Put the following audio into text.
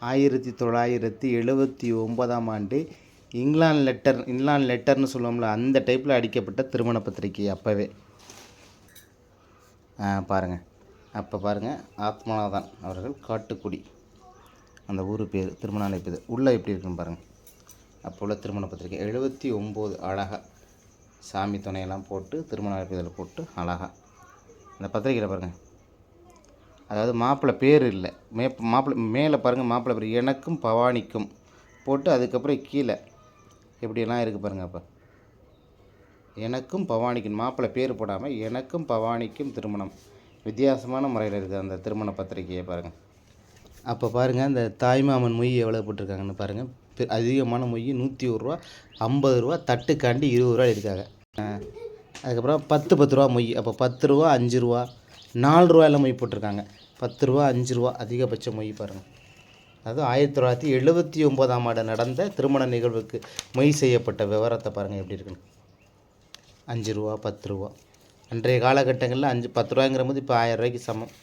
1979ஆம் ஆண்டு இங்கிலாந்து லெட்டர்னு சொல்லுவோம்ல, அந்த டைப்பில் அடிக்கப்பட்ட திருமண பத்திரிக்கை அப்போவே. பாருங்கள், அப்போ பாருங்கள், ஆத்மநாதன் அவர்கள் காட்டுக்குடி, அந்த ஊர் பேர், திருமண அழைப்பு உள்ளே எப்படி இருக்குன்னு பாருங்கள். அப்போ உள்ள திருமண பத்திரிக்கை 79 அழகாக சாமி துணையெல்லாம் போட்டு திருமண அழைப்பு இதில் போட்டு அழகாக அந்த பத்திரிக்கையில் பாருங்கள். அதாவது மாப்பிள்ளை பேர் இல்லை, மாப்பிள்ளை மேலே பாருங்கள், மாப்பிள்ளை பேர் எனக்கும் பவானிக்கும் போட்டு அதுக்கப்புறம் கீழே எப்படியெல்லாம் இருக்குது பாருங்கள். அப்போ எனக்கும் பவானிக்கும் மாப்பிள்ளை பேர் போடாமல் எனக்கும் பவானிக்கும் திருமணம், வித்தியாசமான முறையில் இருக்குது அந்த திருமண பத்திரிக்கையை பாருங்கள். அப்போ பாருங்கள், அந்த தாய்மாமன் மொய் எவ்வளோ போட்டிருக்காங்கன்னு பாருங்கள். அதிகமான மொய் 101 ரூபா, 50 ரூபா, தட்டுக்காண்டி 20 ரூபா இருக்காங்க. அதுக்கப்புறம் 10 ரூபா மொய். அப்போ 10 ரூபா, 5 ரூபா, 4 ரூபாயெல்லாம் மொய் போட்டிருக்காங்க. 10 ரூபா, 5 ரூபா அதிகபட்ச மொய் பாருங்கள். அது 1979ஆம் ஆண்டு நடந்த திருமண நிகழ்வுக்கு மொய் செய்யப்பட்ட விவரத்தை பாருங்கள் எப்படி இருக்குன்னு. 5 ரூபா, 10 ரூபா. அன்றைய காலகட்டங்களில் 10 ரூபாங்கிற போது இப்போ 1000 ரூபாய்க்கு சமம்.